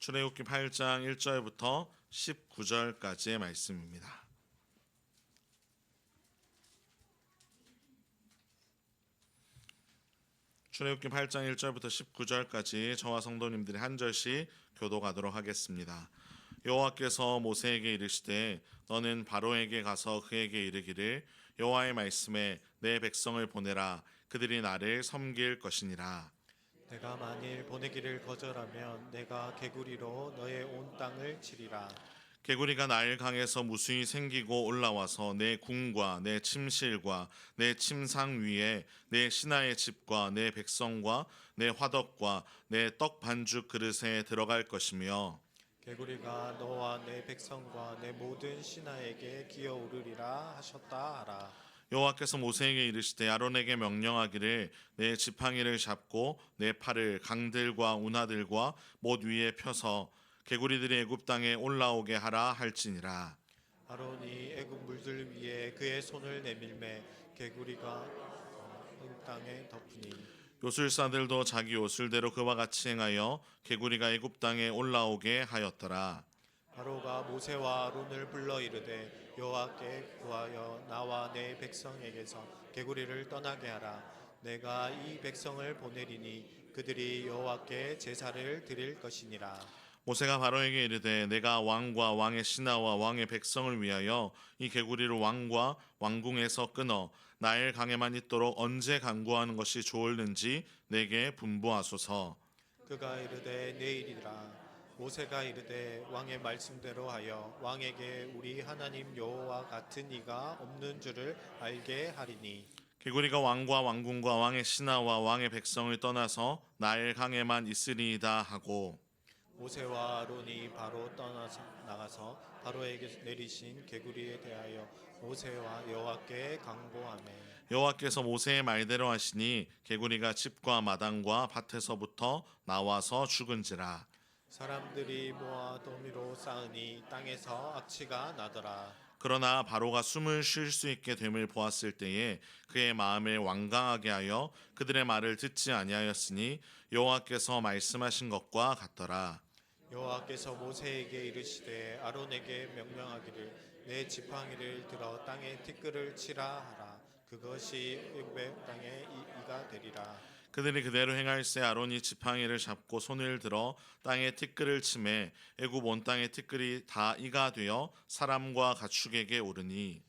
출애굽기 8장 1절부터 19절까지의 말씀입니다. 출애굽기 8장 1절부터 19절까지 저와 성도님들이 한 절씩 교독하도록 하겠습니다. 여호와께서 모세에게 이르시되 너는 바로에게 가서 그에게 이르기를 여호와의 말씀에 내 백성을 보내라. 그들이 나를 섬길 것이니라. 내가 만일 보내기를 거절하면 내가 개구리로 너의 온 땅을 치리라. 개구리가 나일 강에서 무수히 생기고 올라와서 내 궁과 내 침실과 내 침상 위에 내 신하의 집과 내 백성과 내 화덕과 내 떡 반죽 그릇에 들어갈 것이며 개구리가 너와 내 백성과 내 모든 신하에게 기어오르리라 하셨다 하라. 여호와께서 모세에게 이르시되 아론에게 명령하기를 내 지팡이를 잡고 내 팔을 강들과 운하들과 못 위에 펴서 개구리들이 애굽 땅에 올라오게 하라 할지니라. 아론이 애굽 물들 위에 그의 손을 내밀매 개구리가 온 땅에 덮으니 요술사들도 자기 요술대로 그와 같이 행하여 개구리가 애굽 땅에 올라오게 하였더라. 바로가 모세와 아론을 불러 이르되 여호와께 구하여 나와 내 백성에게서 개구리를 떠나게 하라. 내가 이 백성을 보내리니 그들이 여호와께 제사를 드릴 것이니라. 모세가 바로에게 이르되 내가 왕과 왕의 신하와 왕의 백성을 위하여 이 개구리를 왕과 왕궁에서 끊어 나일 강에만 있도록 언제 간구하는 것이 좋을는지 내게 분부하소서. 그가 이르되 내일이라. 모세가 이르되 왕의 말씀대로 하여 왕에게 우리 하나님 여호와 같은 이가 없는 줄을 알게 하리니. 개구리가 왕과 왕궁과 왕의 신하와 왕의 백성을 떠나서 나일 강에만 있으리이다 하고 모세와 아론이 바로 떠나서 나가서 바로에게 내리신 개구리에 대하여 모세와 여호와께 강구하매 여호와께서 모세의 말대로 하시니 개구리가 집과 마당과 밭에서부터 나와서 죽은지라. 사람들이 모아 더미로 쌓으니 땅에서 악취가 나더라. 그러나 바로가 숨을 쉴 수 있게 됨을 보았을 때에 그의 마음을 완강하게 하여 그들의 말을 듣지 아니하였으니 여호와께서 말씀하신 것과 같더라. 여호와께서 모세에게 이르시되 아론에게 명령하기를 내 지팡이를 들어 땅에 티끌을 치라 하라. 그것이 애굽의 땅에 이가 되리라. 그들이 그대로 행할세 아론이 지팡이를 잡고 손을 들어 땅에 티끌을 치매 애굽 온 땅의 티끌이 다 이가 되어 사람과 가축에게 오르니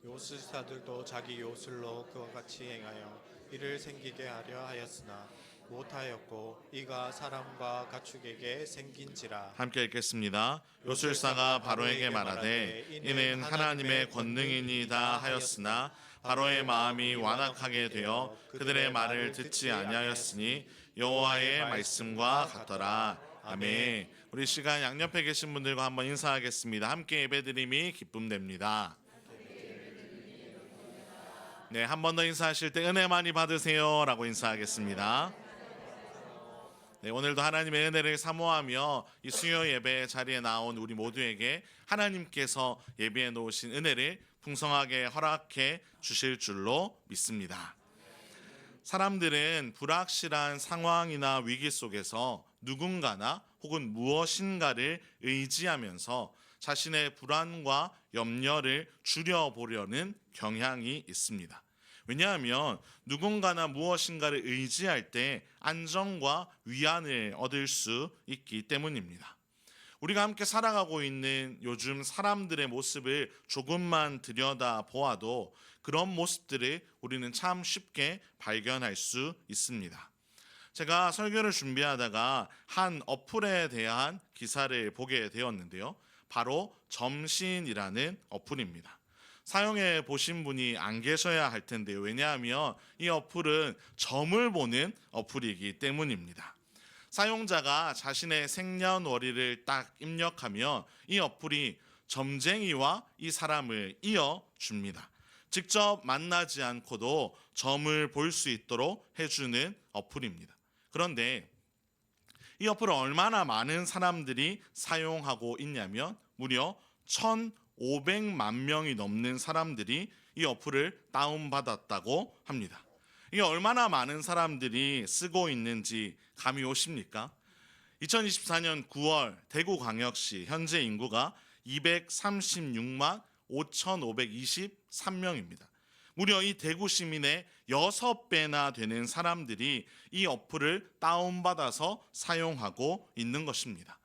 요술사들도 자기 요술로 그와 같이 행하여 이를 생기게 하려 하였으나 못하였고 이가 사람과 가축에게 생긴지라. 함께 읽겠습니다. 요술사가 바로에게 말하되 이는 하나님의 권능이니이다 하였으나 바로의 마음이 완악하게 되어 그들의 말을 듣지 아니하였으니 여호와의 말씀과 같더라. 아멘. 우리 시간 양옆에 계신 분들과 한번 인사하겠습니다. 함께 예배드림이 기쁨됩니다. 네, 한 번 더 인사하실 때 은혜 많이 받으세요 라고 인사하겠습니다. 네, 오늘도 하나님의 은혜를 사모하며 이 수요 예배 자리에 나온 우리 모두에게 하나님께서 예비해 놓으신 은혜를 풍성하게 허락해 주실 줄로 믿습니다. 사람들은 불확실한 상황이나 위기 속에서 누군가나 혹은 무엇인가를 의지하면서 자신의 불안과 염려를 줄여보려는 경향이 있습니다. 왜냐하면 누군가나 무엇인가를 의지할 때 안정과 위안을 얻을 수 있기 때문입니다. 우리가 함께 살아가고 있는 요즘 사람들의 모습을 조금만 들여다보아도 그런 모습들을 우리는 참 쉽게 발견할 수 있습니다. 제가 설교를 준비하다가 한 어플에 대한 기사를 보게 되었는데요. 바로 점신이라는 어플입니다. 사용해 보신 분이 안 계셔야 할 텐데요. 왜냐하면 이 어플은 점을 보는 어플이기 때문입니다. 사용자가 자신의 생년월일을 딱 입력하면 이 어플이 점쟁이와 이 사람을 이어줍니다. 직접 만나지 않고도 점을 볼 수 있도록 해주는 어플입니다. 그런데 이 어플을 얼마나 많은 사람들이 사용하고 있냐면 무려 1,500만 명이 넘는 사람들이 이 어플을 다운받았다고 합니다. 이게 얼마나 많은 사람들이 쓰고 있는지 감이 오십니까? 2024년 9월 대구광역시 현재 인구가 236만 5,523명입니다. 무려 이 대구 시민의 6배나 되는 사람들이 이 어플을 다운받아서 사용하고 있는 것입니다.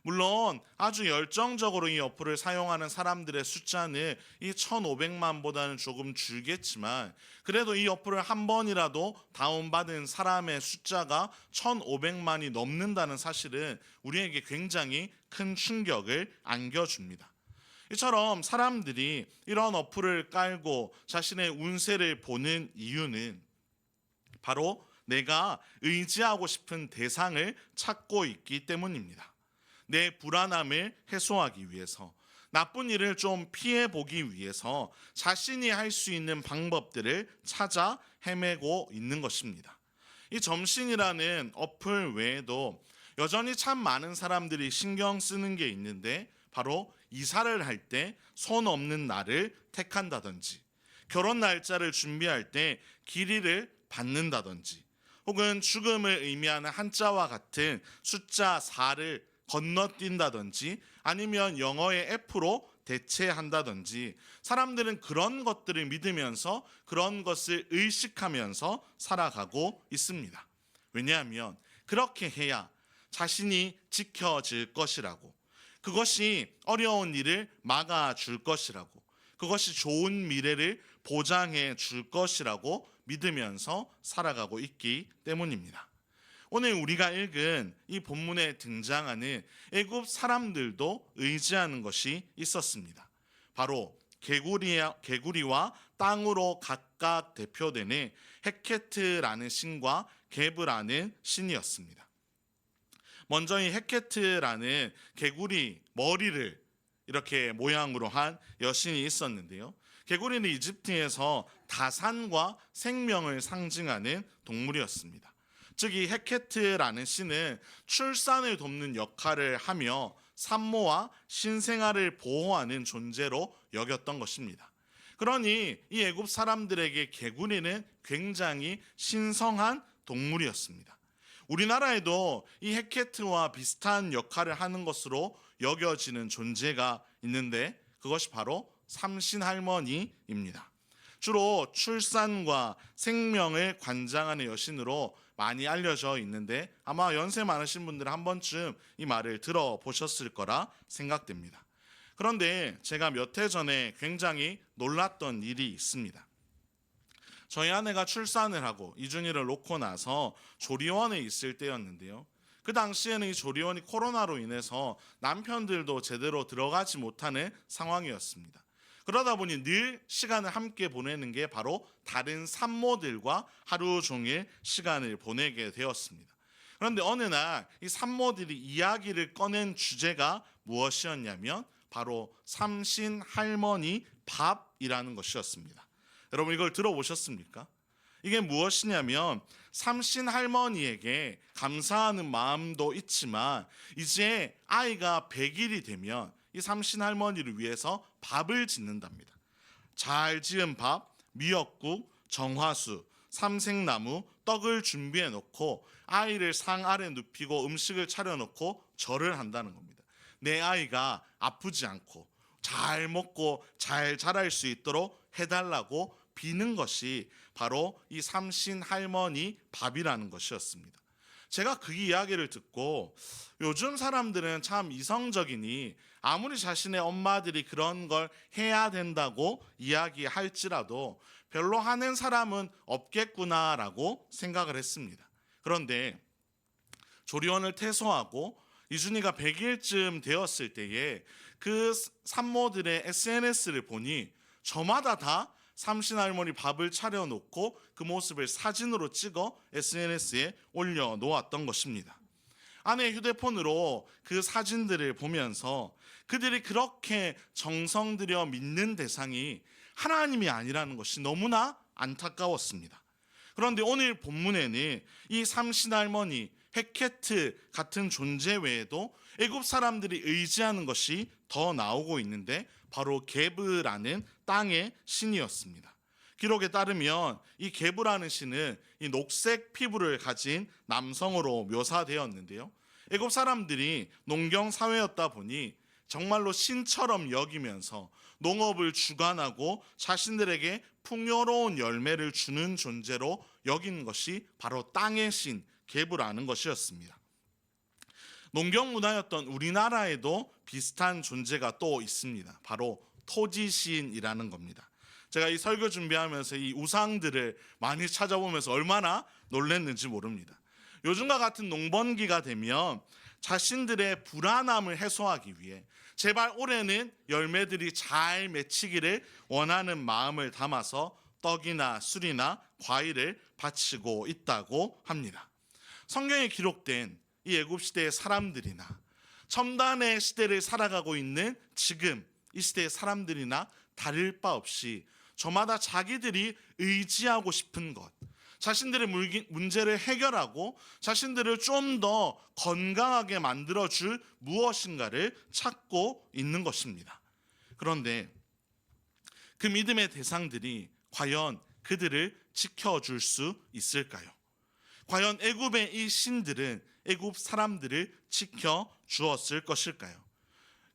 물론 아주 열정적으로 이 어플을 사용하는 사람들의 숫자는 이 1,500만보다는 조금 줄겠지만 그래도 이 어플을 한 번이라도 다운받은 사람의 숫자가 1,500만이 넘는다는 사실은 우리에게 굉장히 큰 충격을 안겨줍니다. 이처럼 사람들이 이런 어플을 깔고 자신의 운세를 보는 이유는 바로 내가 의지하고 싶은 대상을 찾고 있기 때문입니다. 내 불안함을 해소하기 위해서, 나쁜 일을 좀 피해 보기 위해서 자신이 할 수 있는 방법들을 찾아 헤매고 있는 것입니다. 이 점신이라는 어플 외에도 여전히 참 많은 사람들이 신경 쓰는 게 있는데 바로 이사를 할 때 손 없는 날을 택한다든지, 결혼 날짜를 준비할 때 길이를 받는다든지, 혹은 죽음을 의미하는 한자와 같은 숫자 4를 건너뛴다든지, 아니면 영어의 F로 대체한다든지, 사람들은 그런 것들을 믿으면서 그런 것을 의식하면서 살아가고 있습니다. 왜냐하면 그렇게 해야 자신이 지켜질 것이라고, 그것이 어려운 일을 막아줄 것이라고, 그것이 좋은 미래를 보장해 줄 것이라고 믿으면서 살아가고 있기 때문입니다. 오늘 우리가 읽은 이 본문에 등장하는 애굽 사람들도 의지하는 것이 있었습니다. 바로 개구리와 땅으로 각각 대표되는 헤케트라는 신과 게브라는 신이었습니다. 먼저 이 헤케트라는 개구리 머리를 이렇게 모양으로 한 여신이 있었는데요. 개구리는 이집트에서 다산과 생명을 상징하는 동물이었습니다. 즉 이 헤케트라는 신은 출산을 돕는 역할을 하며 산모와 신생아를 보호하는 존재로 여겼던 것입니다. 그러니 이 애굽 사람들에게 개구리는 굉장히 신성한 동물이었습니다. 우리나라에도 이 헤케트와 비슷한 역할을 하는 것으로 여겨지는 존재가 있는데 그것이 바로 삼신할머니입니다. 주로 출산과 생명을 관장하는 여신으로 많이 알려져 있는데 아마 연세 많으신 분들은 한 번쯤 이 말을 들어보셨을 거라 생각됩니다. 그런데 제가 몇 해 전에 굉장히 놀랐던 일이 있습니다. 저희 아내가 출산을 하고 이준이를 놓고 나서 조리원에 있을 때였는데요. 그 당시에는 이 조리원이 코로나로 인해서 남편들도 제대로 들어가지 못하는 상황이었습니다. 그러다 보니 늘 시간을 함께 보내는 게 바로 다른 산모들과 하루 종일 시간을 보내게 되었습니다. 그런데 어느 날 이 산모들이 이야기를 꺼낸 주제가 무엇이었냐면 바로 삼신 할머니 밥이라는 것이었습니다. 여러분 이걸 들어보셨습니까? 이게 무엇이냐면 삼신 할머니에게 감사하는 마음도 있지만 이제 아이가 100일이 되면 이 삼신 할머니를 위해서 밥을 짓는답니다. 잘 지은 밥, 미역국, 정화수, 삼색나무, 떡을 준비해 놓고 아이를 상 아래 눕히고 음식을 차려 놓고 절을 한다는 겁니다. 내 아이가 아프지 않고 잘 먹고 잘 자랄 수 있도록 해달라고 비는 것이 바로 이 삼신 할머니 밥이라는 것이었습니다. 제가 그 이야기를 듣고 요즘 사람들은 참 이성적이니 아무리 자신의 엄마들이 그런 걸 해야 된다고 이야기할지라도 별로 하는 사람은 없겠구나라고 생각을 했습니다. 그런데 조리원을 퇴소하고 이준이가 100일쯤 되었을 때에 그 산모들의 SNS를 보니 저마다 다 삼신할머니 밥을 차려놓고 그 모습을 사진으로 찍어 SNS에 올려놓았던 것입니다. 아내의 휴대폰으로 그 사진들을 보면서 그들이 그렇게 정성 들여 믿는 대상이 하나님이 아니라는 것이 너무나 안타까웠습니다. 그런데 오늘 본문에는 이 삼신할머니 헤케트 같은 존재 외에도 애굽 사람들이 의지하는 것이 더 나오고 있는데 바로 게브라는 땅의 신이었습니다. 기록에 따르면 이 게브라는 신은 이 녹색 피부를 가진 남성으로 묘사되었는데요. 애굽 사람들이 농경 사회였다 보니 정말로 신처럼 여기면서 농업을 주관하고 자신들에게 풍요로운 열매를 주는 존재로 여긴 것이 바로 땅의 신 게브라는 것이었습니다. 농경 문화였던 우리나라에도 비슷한 존재가 또 있습니다. 바로 토지 시인이라는 겁니다. 제가 이 설교 준비하면서 이 우상들을 많이 찾아보면서 얼마나 놀랐는지 모릅니다. 요즘과 같은 농번기가 되면 자신들의 불안함을 해소하기 위해 제발 올해는 열매들이 잘 맺히기를 원하는 마음을 담아서 떡이나 술이나 과일을 바치고 있다고 합니다. 성경에 기록된 이 애굽 시대의 사람들이나 첨단의 시대를 살아가고 있는 지금 이 시대의 사람들이나 다를 바 없이 저마다 자기들이 의지하고 싶은 것, 자신들의 문제를 해결하고 자신들을 좀 더 건강하게 만들어줄 무엇인가를 찾고 있는 것입니다. 그런데 그 믿음의 대상들이 과연 그들을 지켜줄 수 있을까요? 과연 애굽의 이 신들은 애굽 사람들을 지켜주었을 것일까요?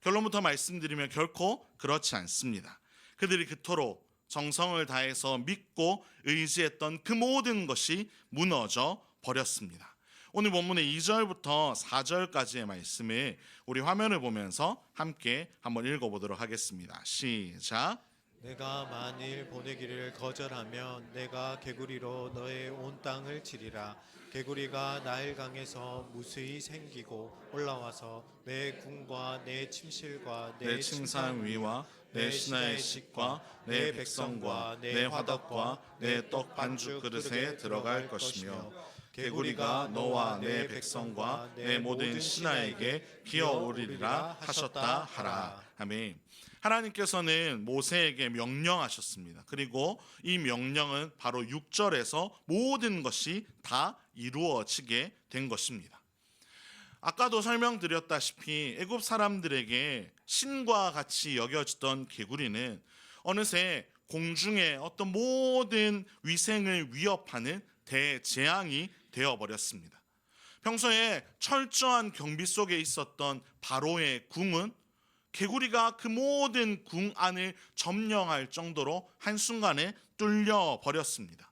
결론부터 말씀드리면 결코 그렇지 않습니다. 그들이 그토록 정성을 다해서 믿고 의지했던 그 모든 것이 무너져 버렸습니다. 오늘 본문의 2절부터 4절까지의 말씀을 우리 화면을 보면서 함께 한번 읽어보도록 하겠습니다. 시작. 내가 만일 보내기를 거절하면 내가 개구리로 너의 온 땅을 치리라. 개구리가 나일강에서 무수히 생기고 올라와서 내 궁과 내 침실과 내 침상 위와 내 신하의 식과 내 백성과 내 화덕과 내 떡 반죽 그릇에 들어갈 것이며 개구리가 너와 내 백성과 내 모든 신하에게 기어오리라 하셨다 하라. 아멘. 하나님께서는 모세에게 명령하셨습니다. 그리고 이 명령은 바로 6절에서 모든 것이 다 이루어지게 된 것입니다. 아까도 설명드렸다시피 애굽 사람들에게 신과 같이 여겨지던 개구리는 어느새 공중의 어떤 모든 위생을 위협하는 대재앙이 되어버렸습니다. 평소에 철저한 경비 속에 있었던 바로의 궁은 개구리가 그 모든 궁 안을 점령할 정도로 한순간에 뚫려 버렸습니다.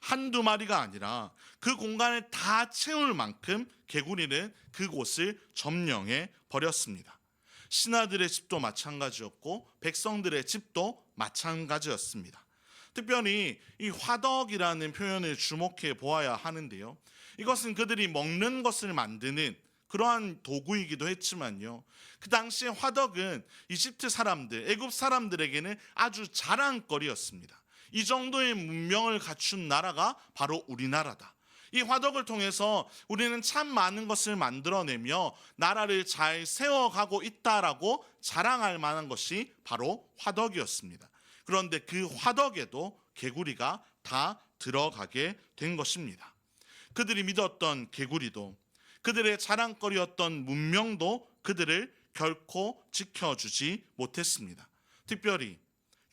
한두 마리가 아니라 그 공간을 다 채울 만큼 개구리는 그곳을 점령해 버렸습니다. 신하들의 집도 마찬가지였고 백성들의 집도 마찬가지였습니다. 특별히 이 화덕이라는 표현을 주목해 보아야 하는데요. 이것은 그들이 먹는 것을 만드는 그러한 도구이기도 했지만요. 그 당시에 화덕은 이집트 사람들, 애굽 사람들에게는 아주 자랑거리였습니다. 이 정도의 문명을 갖춘 나라가 바로 우리나라다. 이 화덕을 통해서 우리는 참 많은 것을 만들어내며 나라를 잘 세워가고 있다라고 자랑할 만한 것이 바로 화덕이었습니다. 그런데 그 화덕에도 개구리가 다 들어가게 된 것입니다. 그들이 믿었던 개구리도 그들의 자랑거리였던 문명도 그들을 결코 지켜주지 못했습니다. 특별히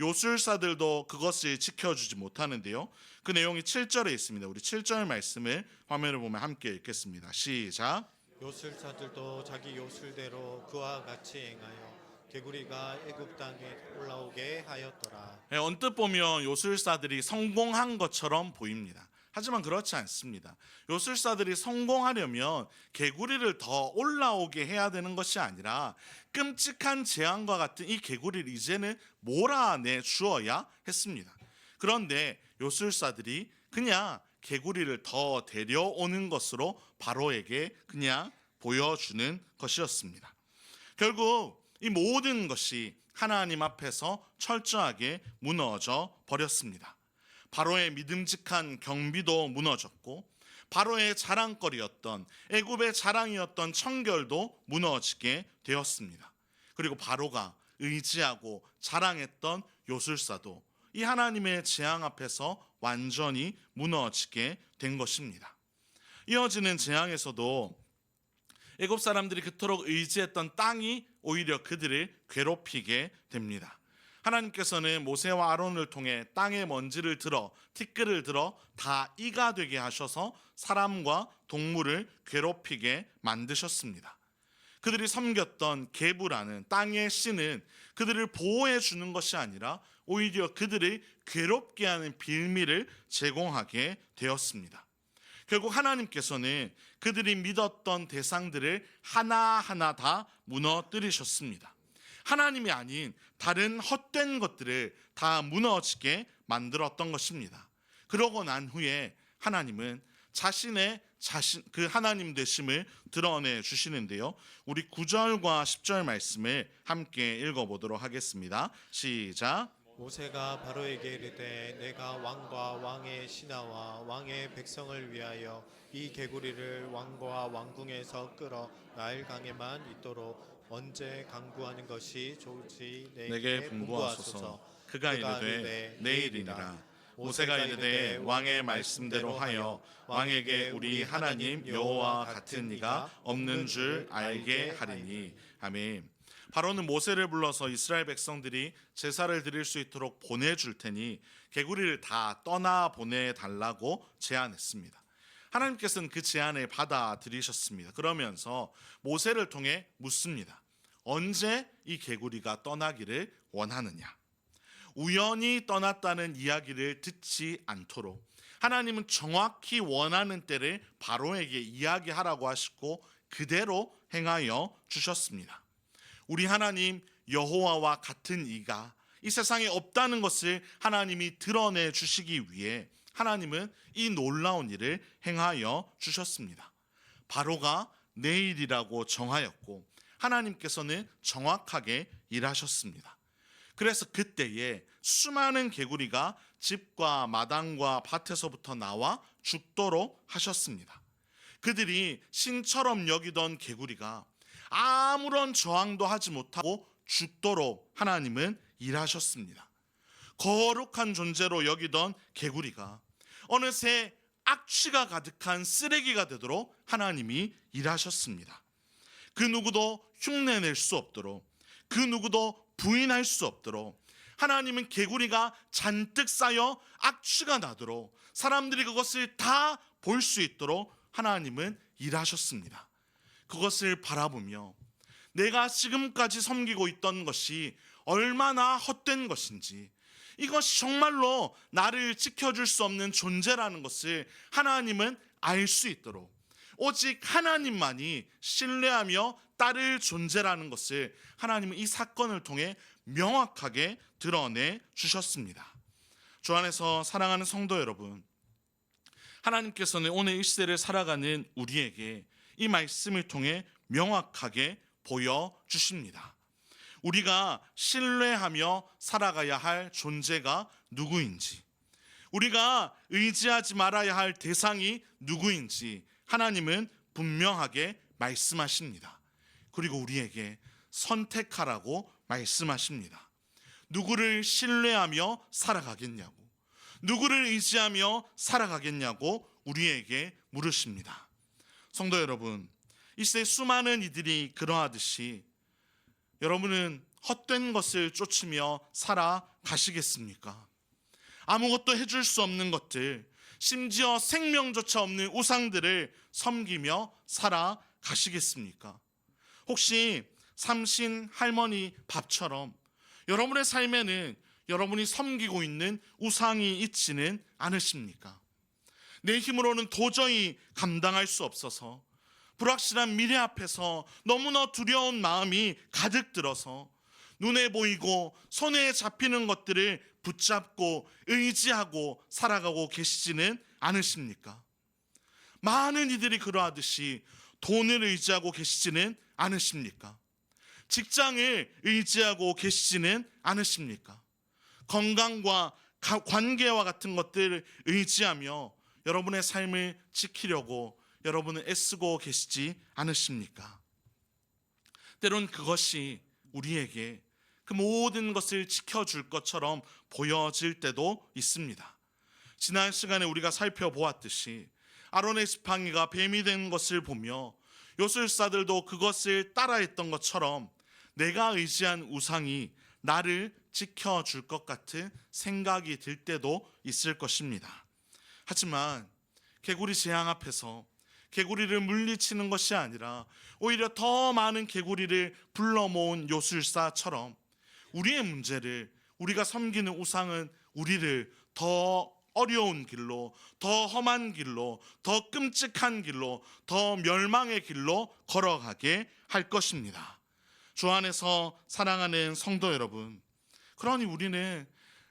요술사들도 그것을 지켜주지 못하는데요. 그 내용이 7절에 있습니다. 우리 7절 말씀을 화면을 보면 함께 읽겠습니다. 시작. 요술사들도 자기 요술대로 그와 같이 행하여 개구리가 애굽 땅에 올라오게 하였더라. 언뜻 보면 요술사들이 성공한 것처럼 보입니다. 하지만 그렇지 않습니다. 요술사들이 성공하려면 개구리를 더 올라오게 해야 되는 것이 아니라 끔찍한 재앙과 같은 이 개구리를 이제는 몰아내 주어야 했습니다. 그런데 요술사들이 그냥 개구리를 더 데려오는 것으로 바로에게 그냥 보여주는 것이었습니다. 결국 이 모든 것이 하나님 앞에서 철저하게 무너져 버렸습니다. 바로의 믿음직한 경비도 무너졌고 바로의 자랑거리였던 애굽의 자랑이었던 청결도 무너지게 되었습니다. 그리고 바로가 의지하고 자랑했던 요술사도 이 하나님의 재앙 앞에서 완전히 무너지게 된 것입니다. 이어지는 재앙에서도 애굽 사람들이 그토록 의지했던 땅이 오히려 그들을 괴롭히게 됩니다. 하나님께서는 모세와 아론을 통해 땅의 먼지를 들어 티끌을 들어 다 이가 되게 하셔서 사람과 동물을 괴롭히게 만드셨습니다. 그들이 섬겼던 게부라는 땅의 신은 그들을 보호해 주는 것이 아니라 오히려 그들을 괴롭게 하는 빌미를 제공하게 되었습니다. 결국 하나님께서는 그들이 믿었던 대상들을 하나하나 다 무너뜨리셨습니다. 하나님이 아닌 다른 헛된 것들을 다 무너지게 만들었던 것입니다. 그러고 난 후에 하나님은 그 하나님 되심을 드러내 주시는데요. 우리 9절과 10절 말씀을 함께 읽어보도록 하겠습니다. 시작. 모세가 바로에게 이르되 내가 왕과 왕의 신하와 왕의 백성을 위하여 이 개구리를 왕과 왕궁에서 끌어 나일 강에만 있도록 언제 강구하는 것이 좋을지 내게 분부하소서. 그가 이르되 내일이니라. 모세가 이르되 왕의 말씀대로 하여 왕에게 우리 하나님 여호와 같은 이가 없는 줄 알게 하리니. 아멘. 바로는 모세를 불러서 이스라엘 백성들이 제사를 드릴 수 있도록 보내줄 테니 개구리를 다 떠나 보내달라고 제안했습니다. 하나님께서는 그 제안을 받아들이셨습니다. 그러면서 모세를 통해 묻습니다. 언제 이 개구리가 떠나기를 원하느냐? 우연히 떠났다는 이야기를 듣지 않도록 하나님은 정확히 원하는 때를 바로에게 이야기하라고 하시고 그대로 행하여 주셨습니다. 우리 하나님 여호와와 같은 이가 이 세상에 없다는 것을 하나님이 드러내 주시기 위해 하나님은 이 놀라운 일을 행하여 주셨습니다. 바로가 내일이라고 정하였고 하나님께서는 정확하게 일하셨습니다. 그래서 그때에 수많은 개구리가 집과 마당과 밭에서부터 나와 죽도록 하셨습니다. 그들이 신처럼 여기던 개구리가 아무런 저항도 하지 못하고 죽도록 하나님은 일하셨습니다. 거룩한 존재로 여기던 개구리가 어느새 악취가 가득한 쓰레기가 되도록 하나님이 일하셨습니다. 그 누구도 흉내낼 수 없도록, 그 누구도 부인할 수 없도록 하나님은 개구리가 잔뜩 쌓여 악취가 나도록 사람들이 그것을 다 볼 수 있도록 하나님은 일하셨습니다. 그것을 바라보며 내가 지금까지 섬기고 있던 것이 얼마나 헛된 것인지, 이것이 정말로 나를 지켜줄 수 없는 존재라는 것을 하나님은 알 수 있도록 오직 하나님만이 신뢰하며 따를 존재라는 것을 하나님은 이 사건을 통해 명확하게 드러내 주셨습니다. 주 안에서 사랑하는 성도 여러분, 하나님께서는 오늘 이 시대를 살아가는 우리에게 이 말씀을 통해 명확하게 보여주십니다. 우리가 신뢰하며 살아가야 할 존재가 누구인지, 우리가 의지하지 말아야 할 대상이 누구인지 하나님은 분명하게 말씀하십니다. 그리고 우리에게 선택하라고 말씀하십니다. 누구를 신뢰하며 살아가겠냐고, 누구를 의지하며 살아가겠냐고 우리에게 물으십니다. 성도 여러분, 이 시대 수많은 이들이 그러하듯이 여러분은 헛된 것을 쫓으며 살아가시겠습니까? 아무것도 해줄 수 없는 것들, 심지어 생명조차 없는 우상들을 섬기며 살아가시겠습니까? 혹시 삼신 할머니 밥처럼 여러분의 삶에는 여러분이 섬기고 있는 우상이 있지는 않으십니까? 내 힘으로는 도저히 감당할 수 없어서 불확실한 미래 앞에서 너무나 두려운 마음이 가득 들어서 눈에 보이고 손에 잡히는 것들을 붙잡고 의지하고 살아가고 계시지는 않으십니까? 많은 이들이 그러하듯이 돈을 의지하고 계시지는 않으십니까? 직장을 의지하고 계시지는 않으십니까? 건강과 관계와 같은 것들을 의지하며 여러분의 삶을 지키려고 여러분은 애쓰고 계시지 않으십니까? 때론 그것이 우리에게 그 모든 것을 지켜줄 것처럼 보여질 때도 있습니다. 지난 시간에 우리가 살펴보았듯이 아론의 지팡이가 뱀이 된 것을 보며 요술사들도 그것을 따라했던 것처럼 내가 의지한 우상이 나를 지켜줄 것 같은 생각이 들 때도 있을 것입니다. 하지만 개구리 재앙 앞에서 개구리를 물리치는 것이 아니라 오히려 더 많은 개구리를 불러 모은 요술사처럼 우리의 문제를, 우리가 섬기는 우상은 우리를 더 어려운 길로, 더 험한 길로, 더 끔찍한 길로, 더 멸망의 길로 걸어가게 할 것입니다. 주 안에서 사랑하는 성도 여러분, 그러니 우리는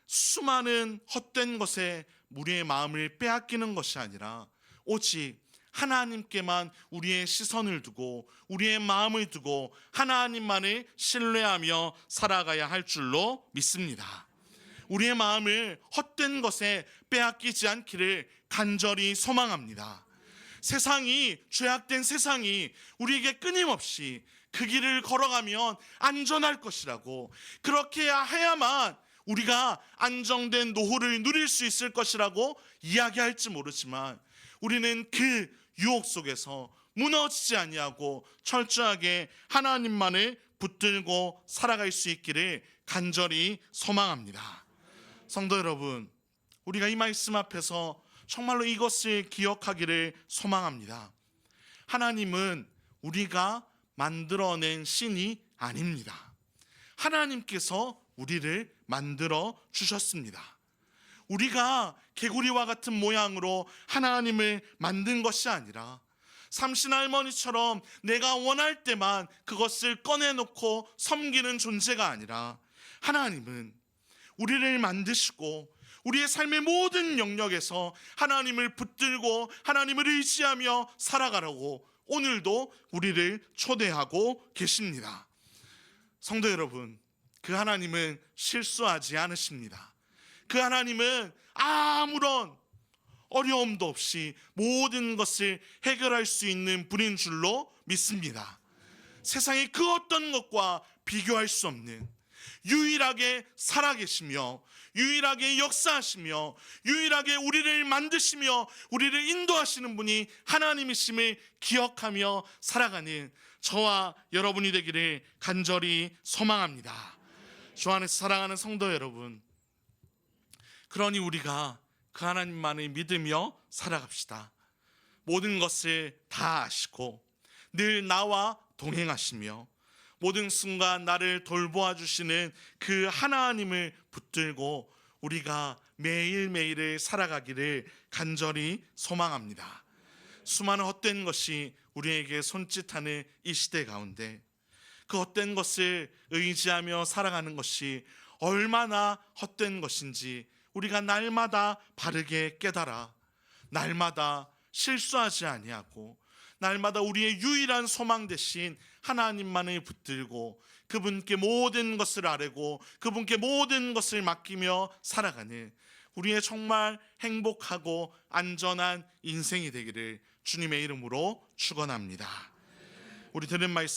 수많은 헛된 것에 우리의 마음을 빼앗기는 것이 아니라 오직 하나님께만 우리의 시선을 두고 우리의 마음을 두고 하나님만을 신뢰하며 살아가야 할 줄로 믿습니다. 우리의 마음을 헛된 것에 빼앗기지 않기를 간절히 소망합니다. 세상이, 죄악된 세상이 우리에게 끊임없이 그 길을 걸어가면 안전할 것이라고, 그렇게 해야만 우리가 안정된 노후를 누릴 수 있을 것이라고 이야기할지 모르지만 우리는 그 유혹 속에서 무너지지 아니하고 철저하게 하나님만을 붙들고 살아갈 수 있기를 간절히 소망합니다. 성도 여러분, 우리가 이 말씀 앞에서 정말로 이것을 기억하기를 소망합니다. 하나님은 우리가 만들어낸 신이 아닙니다. 하나님께서 우리를 만들어 주셨습니다. 우리가 개구리와 같은 모양으로 하나님을 만든 것이 아니라 삼신할머니처럼 내가 원할 때만 그것을 꺼내놓고 섬기는 존재가 아니라 하나님은 우리를 만드시고 우리의 삶의 모든 영역에서 하나님을 붙들고 하나님을 의지하며 살아가라고 오늘도 우리를 초대하고 계십니다. 성도 여러분, 그 하나님은 실수하지 않으십니다. 그 하나님은 아무런 어려움도 없이 모든 것을 해결할 수 있는 분인 줄로 믿습니다. 세상의 그 어떤 것과 비교할 수 없는, 유일하게 살아계시며 유일하게 역사하시며 유일하게 우리를 만드시며 우리를 인도하시는 분이 하나님이심을 기억하며 살아가는 저와 여러분이 되기를 간절히 소망합니다. 주 안에서 사랑하는 성도 여러분, 그러니 우리가 그 하나님만을 믿으며 살아갑시다. 모든 것을 다 아시고 늘 나와 동행하시며 모든 순간 나를 돌보아 주시는 그 하나님을 붙들고 우리가 매일매일을 살아가기를 간절히 소망합니다. 수많은 헛된 것이 우리에게 손짓하는 이 시대 가운데 그 헛된 것을 의지하며 살아가는 것이 얼마나 헛된 것인지 우리가 날마다 바르게 깨달아 날마다 실수하지 아니하고 날마다 우리의 유일한 소망 되신 하나님만을 붙들고 그분께 모든 것을 아뢰고 그분께 모든 것을 맡기며 살아가는 우리의 정말 행복하고 안전한 인생이 되기를 주님의 이름으로 축원합니다. 우리 들은 말씀